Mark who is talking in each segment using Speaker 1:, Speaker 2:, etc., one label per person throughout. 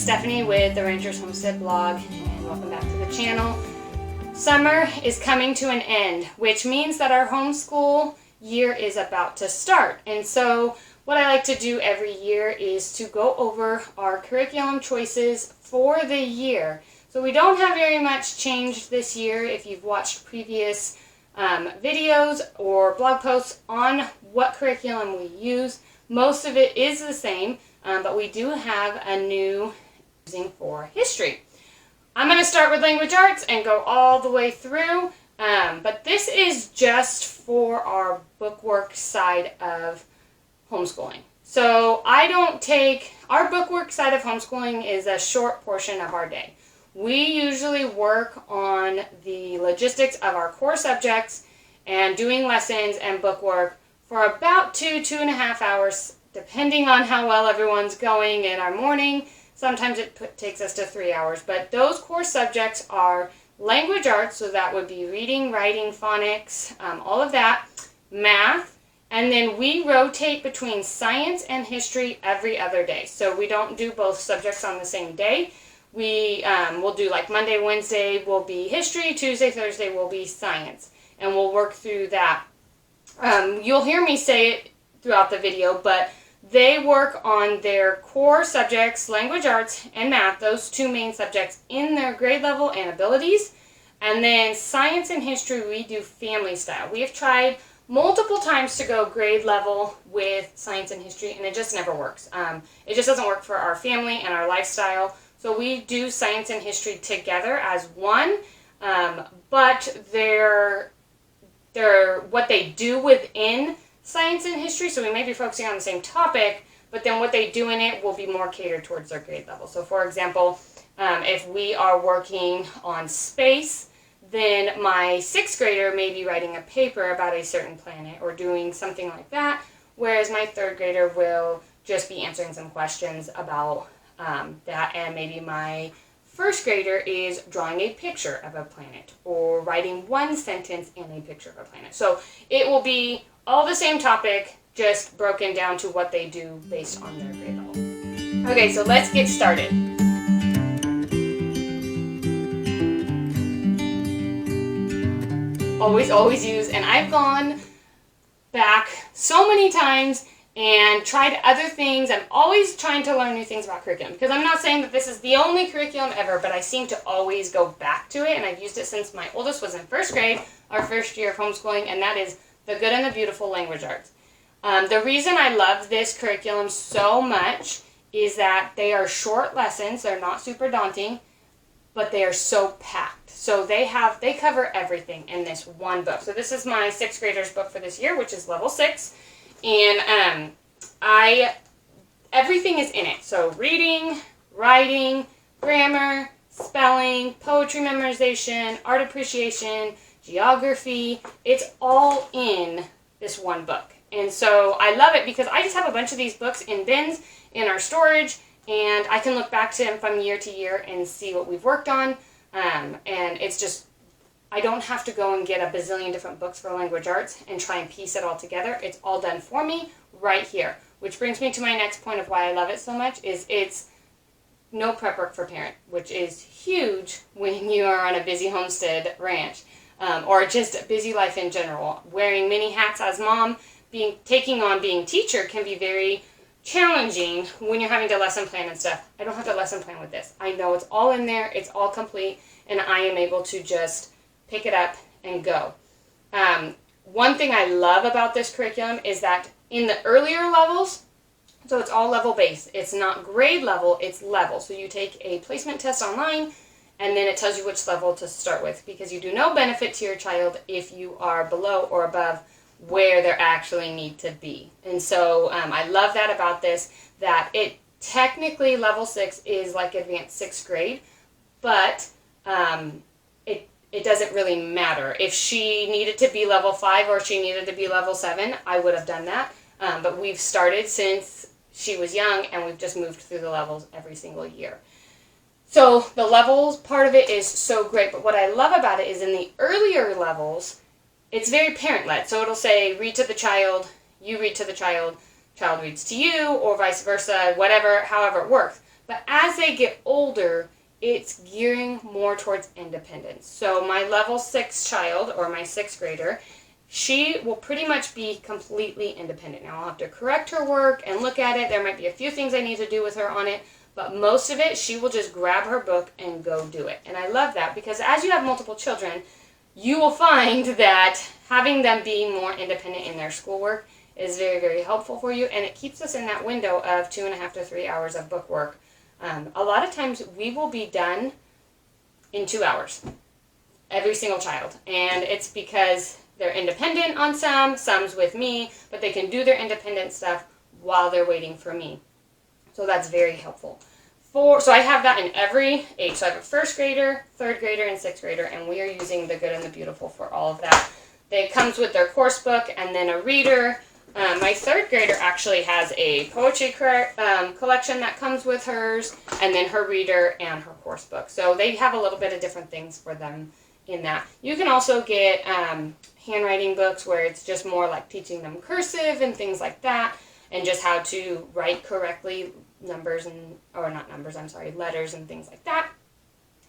Speaker 1: Stephanie with the Ranchers Homestead blog, and welcome back to the channel. Summer is coming to an end, which means that our homeschool year is about to start. And so what I like to do every year is to go over our curriculum choices for the year. So we don't have very much change this year. If you've watched previous videos or blog posts on what curriculum we use, most of it is the same, but we do have a new using for history. I'm going to start with language arts and go all the way through, but this is just for our bookwork side of homeschooling. So our bookwork side of homeschooling is a short portion of our day. We usually work on the logistics of our core subjects and doing lessons and bookwork for about 2.5 hours, depending on how well everyone's going in our morning. Sometimes it takes us to 3 hours, but those core subjects are language arts, so that would be reading, writing, phonics, all of that, math, and then we rotate between science and history every other day. So we don't do both subjects on the same day. We'll do like Monday, Wednesday will be history, Tuesday, Thursday will be science, and we'll work through that. You'll hear me say it throughout the video, but they work on their core subjects, language arts and math, those two main subjects in their grade level and abilities. And then science and history, we do family style. We have tried multiple times to go grade level with science and history, and it just never works. It just doesn't work for our family and our lifestyle. So we do science and history together as one, but they're what they do within science and history, so we may be focusing on the same topic, but then what they do in it will be more catered towards their grade level. So for example, if we are working on space, then my 6th grader may be writing a paper about a certain planet or doing something like that, whereas my 3rd grader will just be answering some questions about that, and maybe my 1st grader is drawing a picture of a planet or writing one sentence in a picture of a planet. So it will be all the same topic, just broken down to what they do based on their grade level. Okay, so let's get started. Always use, and I've gone back so many times and tried other things. I'm always trying to learn new things about curriculum, because I'm not saying that this is the only curriculum ever, but I seem to always go back to it, and I've used it since my oldest was in 1st grade, our first year of homeschooling, and that is the Good and the Beautiful language arts. The reason I love this curriculum so much is that they are short lessons. They're not super daunting, but they are so packed. So they cover everything in this one book. So this is my 6th grader's book for this year, which is level 6. And everything is in it. So reading, writing, grammar, spelling, poetry memorization, art appreciation, geography, it's all in this one book. And so I love it because I just have a bunch of these books in bins in our storage, and I can look back to them from year to year and see what we've worked on. And it's just, I don't have to go and get a bazillion different books for language arts and try and piece it all together. It's all done for me right here. Which brings me to my next point of why I love it so much, is it's no prep work for parent, which is huge when you are on a busy homestead ranch. Or just a busy life in general. Wearing many hats as mom, taking on being teacher can be very challenging when you're having to lesson plan and stuff. I don't have to lesson plan with this. I know it's all in there, it's all complete, and I am able to just pick it up and go. One thing I love about this curriculum is that in the earlier levels, so it's all level based. It's not grade level, it's level. So you take a placement test online, and then it tells you which level to start with, because you do no benefit to your child if you are below or above where they actually need to be. And so I love that about this, that it technically level 6 is like advanced 6th grade, but it doesn't really matter. If she needed to be level 5 or she needed to be level 7, I would have done that. But we've started since she was young, and we've just moved through the levels every single year. So the levels part of it is so great, but what I love about it is in the earlier levels, it's very parent-led. So it'll say, read to the child, you read to the child reads to you, or vice versa, whatever, however it works. But as they get older, it's gearing more towards independence. So my level 6 child, or my 6th grader, she will pretty much be completely independent. Now I'll have to correct her work and look at it. There might be a few things I need to do with her on it, but most of it, she will just grab her book and go do it. And I love that, because as you have multiple children, you will find that having them be more independent in their schoolwork is very, very helpful for you, and it keeps us in that window of 2.5 to 3 hours of book work. A lot of times we will be done in 2 hours, every single child, and it's because they're independent on some's with me, but they can do their independent stuff while they're waiting for me. So that's very helpful. So I have that in every age. So I have a 1st grader, 3rd grader, and 6th grader, and we are using The Good and the Beautiful for all of that. It comes with their course book and then a reader. My 3rd grader actually has a poetry collection that comes with hers, and then her reader and her course book. So they have a little bit of different things for them in that. You can also get handwriting books where it's just more like teaching them cursive and things like that, and just how to write correctly, letters and things like that.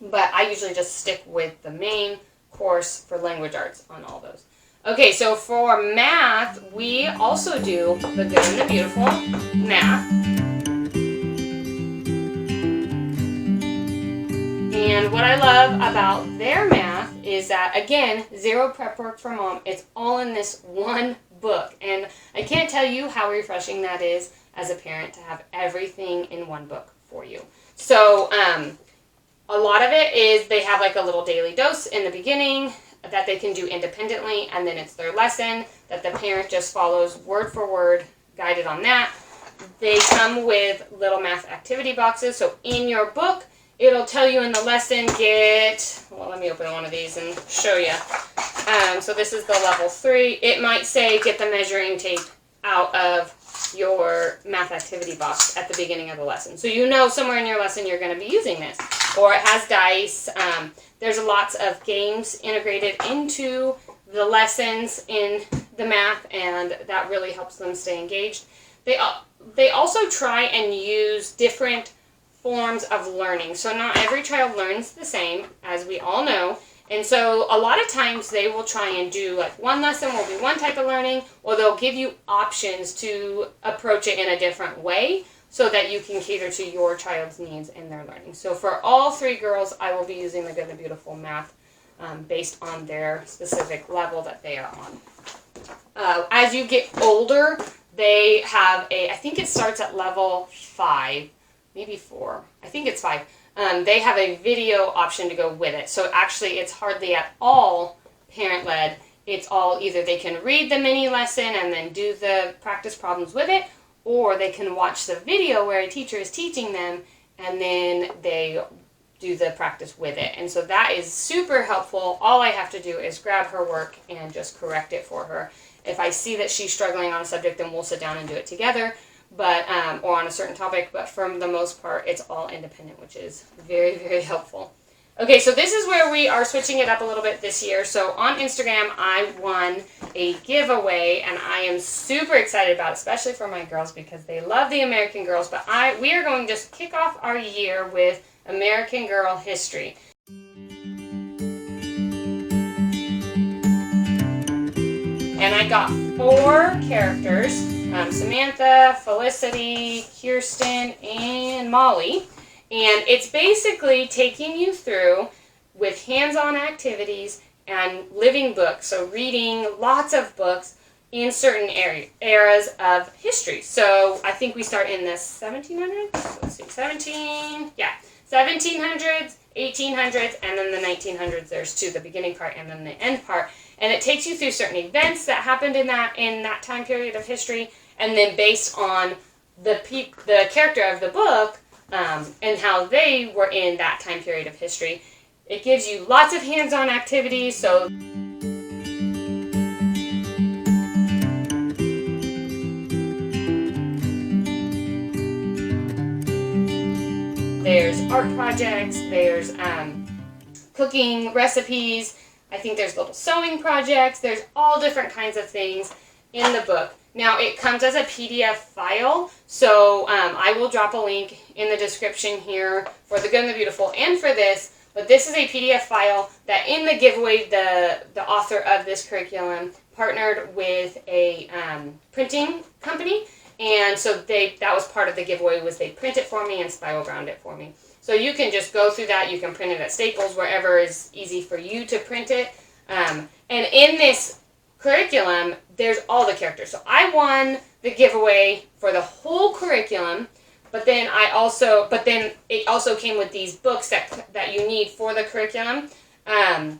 Speaker 1: But I usually just stick with the main course for language arts on all those. Okay, so for math, we also do The Good and the Beautiful math. And what I love about their math is that, again, zero prep work for mom. It's all in this one book. And I can't tell you how refreshing that is as a parent to have everything in one book for you. So a lot of it is they have like a little daily dose in the beginning that they can do independently, and then it's their lesson that the parent just follows word for word, guided on that. They come with little math activity boxes, so in your book, it'll tell you in the lesson, let me open one of these and show you. So this is the level 3. It might say, get the measuring tape out of your math activity box at the beginning of the lesson. So you know somewhere in your lesson you're going to be using this. Or it has dice. There's lots of games integrated into the lessons in the math, and that really helps them stay engaged. They also try and use different forms of learning. So not every child learns the same, as we all know. And so a lot of times they will try and do, like, one lesson will be one type of learning, or they'll give you options to approach it in a different way so that you can cater to your child's needs in their learning. So for all 3 girls, I will be using The Good and the Beautiful math based on their specific level that they are on. As you get older, they have I think it starts at level 5, maybe 4. I think it's 5. They have a video option to go with it. So actually it's hardly at all parent-led. It's all either they can read the mini lesson and then do the practice problems with it, or they can watch the video where a teacher is teaching them and then they do the practice with it. And so that is super helpful. All I have to do is grab her work and just correct it for her. If I see that she's struggling on a subject, then we'll sit down and do it together. But or on a certain topic, but for the most part, it's all independent, which is very, very helpful. Okay, so this is where we are switching it up a little bit this year. So on Instagram, I won a giveaway, and I am super excited about it, especially for my girls because they love the American Girls. But we are going to just kick off our year with American Girl history. And I got 4 characters, Samantha, Felicity, Kirsten, and Molly. And it's basically taking you through with hands-on activities and living books. So reading lots of books in certain eras of history. So I think we start in the 1700s. Let's see, 1700s, 1800s, and then the 1900s. There's 2, the beginning part and then the end part. And it takes you through certain events that happened in that time period of history, and then based on the character of the book and how they were in that time period of history, it gives you lots of hands-on activities. So there's art projects, there's cooking recipes, I think there's little sewing projects, there's all different kinds of things. in the book. Now, it comes as a PDF file, so I will drop a link in the description here for The Good and the Beautiful and for this, but this is a PDF file that in the giveaway, the author of this curriculum partnered with a printing company, and so that was part of the giveaway, was they print it for me and spiral bound it for me. So you can just go through that. You can print it at Staples, wherever is easy for you to print it. And in this curriculum, there's all the characters. So I won the giveaway for the whole curriculum, but then it also came with these books that you need for the curriculum. And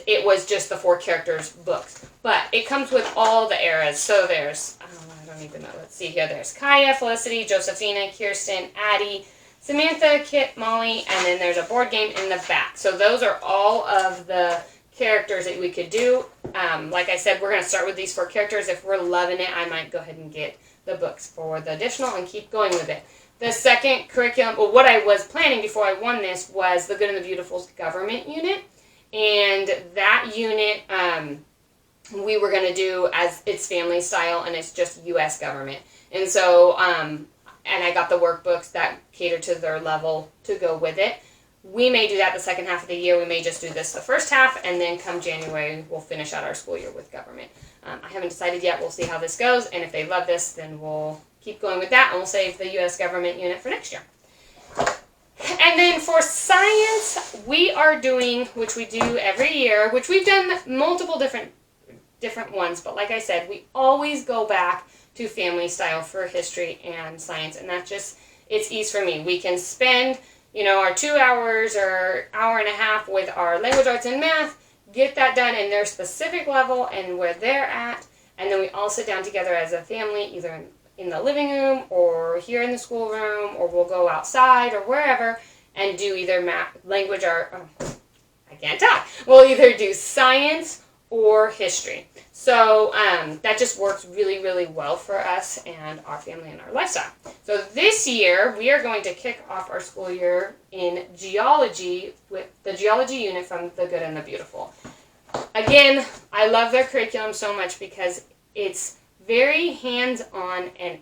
Speaker 1: it was just the 4 characters books. But it comes with all the eras. So there's, I don't even know, let's see here. There's Kaya, Felicity, Josephina, Kirsten, Addie, Samantha, Kit, Molly, and then there's a board game in the back. So those are all of the characters that we could do. Like I said, we're going to start with these 4 characters. If we're loving it, I might go ahead and get the books for the additional and keep going with it. The second curriculum, well, what I was planning before I won this was The Good and the Beautiful's government unit. And that unit, we were going to do as it's family style, and it's just U.S. government. And so, and I got the workbooks that cater to their level to go with it. We may do that the second half of the year. We may just do this the first half, and then come January, we'll finish out our school year with government. I haven't decided yet. We'll see how this goes, and if they love this, then we'll keep going with that, and we'll save the U.S. government unit for next year. And then for science, we are doing, which we do every year, which we've done multiple different ones, but like I said, we always go back to family style for history and science, and that just, it's ease for me. We can spend, our 2 hours or hour and a half with our language arts and math, get that done in their specific level and where they're at, and then we all sit down together as a family, either in the living room or here in the schoolroom, or we'll go outside or wherever and do either language art, I can't talk. We'll either do science or history. So that just works really, really well for us and our family and our lifestyle. So this year, we are going to kick off our school year in geology with the geology unit from The Good and the Beautiful. Again, I love their curriculum so much because it's very hands-on and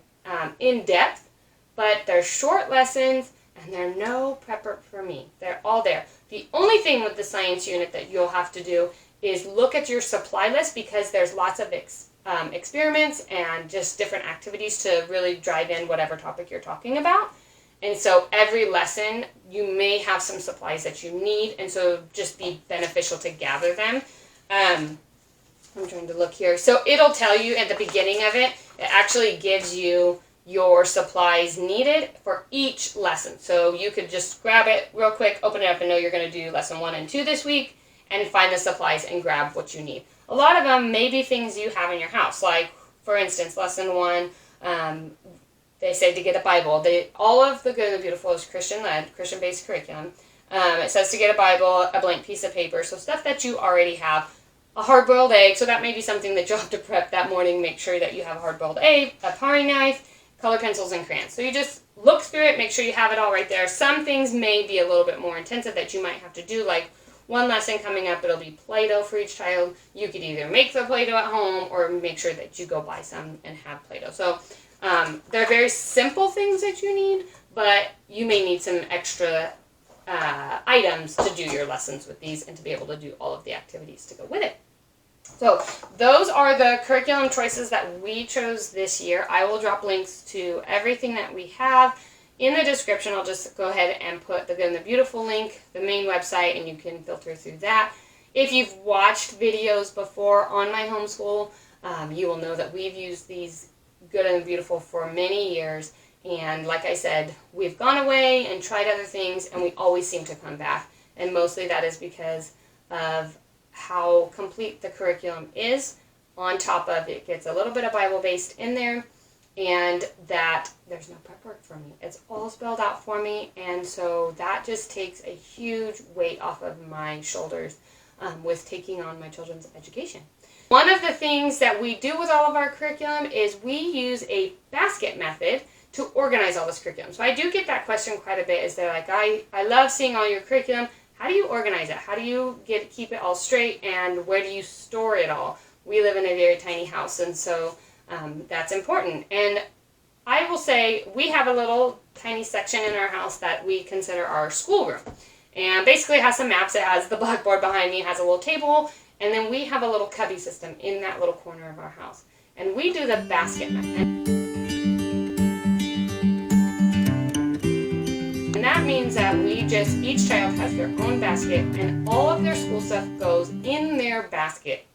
Speaker 1: in-depth, but they're short lessons and they're no prepper for me. They're all there. The only thing with the science unit that you'll have to do is look at your supply list, because there's lots of experiments and just different activities to really drive in whatever topic you're talking about. And so every lesson, you may have some supplies that you need, and so just be beneficial to gather them. I'm trying to look here. So it'll tell you at the beginning of it, it actually gives you your supplies needed for each lesson. So you could just grab it real quick, open it up, and know you're going to do lesson 1 and 2 this week, and find the supplies and grab what you need. A lot of them may be things you have in your house. Like, for instance, lesson 1, they say to get a Bible. All of The Good and the Beautiful is Christian-led, Christian-based curriculum. It says to get a Bible, a blank piece of paper, so stuff that you already have. A hard-boiled egg, so that may be something that you'll have to prep that morning. Make sure that you have a hard-boiled egg, a paring knife, color pencils, and crayons. So you just look through it, make sure you have it all right there. Some things may be a little bit more intensive that you might have to do, like one lesson coming up, it'll be Play-Doh for each child. You could either make the Play-Doh at home or make sure that you go buy some and have Play-Doh. So they're very simple things that you need, but you may need some extra items to do your lessons with these and to be able to do all of the activities to go with it. So those are the curriculum choices that we chose this year. I will drop links to everything that we have in the description. I'll just go ahead and put the Good and the Beautiful link, the main website, and you can filter through that. If you've watched videos before on my homeschool, you will know that we've used these Good and the Beautiful for many years. And like I said, we've gone away and tried other things, and we always seem to come back. And mostly that is because of how complete the curriculum is. On top of it gets a little bit of Bible-based in there, and that there's no prep work for me. It's all spelled out for me, and so that just takes a huge weight off of my shoulders with taking on my children's education. One of the things that we do with all of our curriculum is we use a basket method to organize all this curriculum. So I do get that question quite a bit. Is they're like, I love seeing all your curriculum. How do you organize it? How do you keep it all straight, and where do you store it all? we live in a very tiny house, and so that's important. And I will say we have a little tiny section in our house that we consider our schoolroom. And basically it has some maps. It has the blackboard behind me, it has a little table, and then we have a little cubby system in that little corner of our house. And we do the basket method. And that means that each child has their own basket, and all of their school stuff goes in their basket.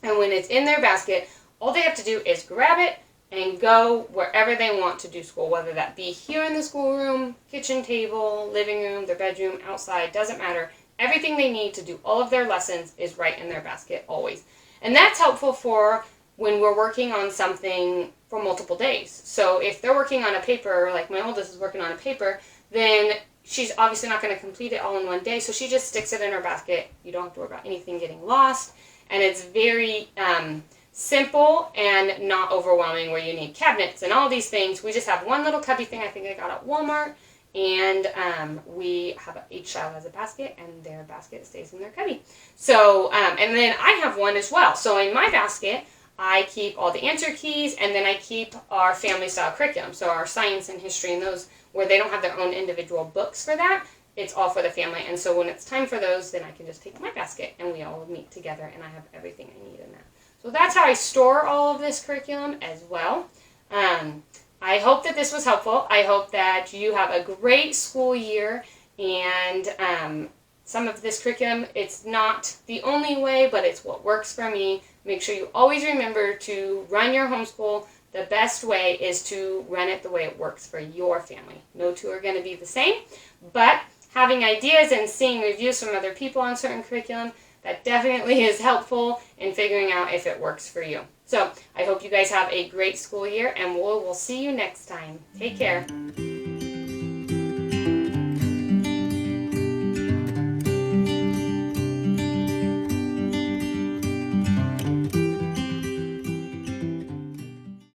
Speaker 1: And when it's in their basket, all they have to do is grab it and go wherever they want to do school, whether that be here in the schoolroom, kitchen table, living room, their bedroom, outside, doesn't matter. Everything they need to do all of their lessons is right in their basket always. And that's helpful for when we're working on something for multiple days. So if they're working on a paper, like my oldest is working on a paper, then she's obviously not going to complete it all in one day, so she just sticks it in her basket. You don't have to worry about anything getting lost, and it's very simple and not overwhelming where you need cabinets and all these things. We just have one little cubby thing I think I got at Walmart, and each child has a basket, and their basket stays in their cubby. So, and then I have one as well. So in my basket, I keep all the answer keys, and then I keep our family style curriculum, so our science and history and those where they don't have their own individual books for that. It's all for the family, and so when it's time for those, then I can just take my basket, and we all meet together, and I have everything I need in that. So that's how I store all of this curriculum as well. I hope that this was helpful. I hope that you have a great school year, and some of this curriculum, it's not the only way, but it's what works for me. Make sure you always remember to run your homeschool. The best way is to run it the way it works for your family. No two are going to be the same, but having ideas and seeing reviews from other people on certain curriculum, that definitely is helpful in figuring out if it works for you. So I hope you guys have a great school year, and we'll see you next time. Take care.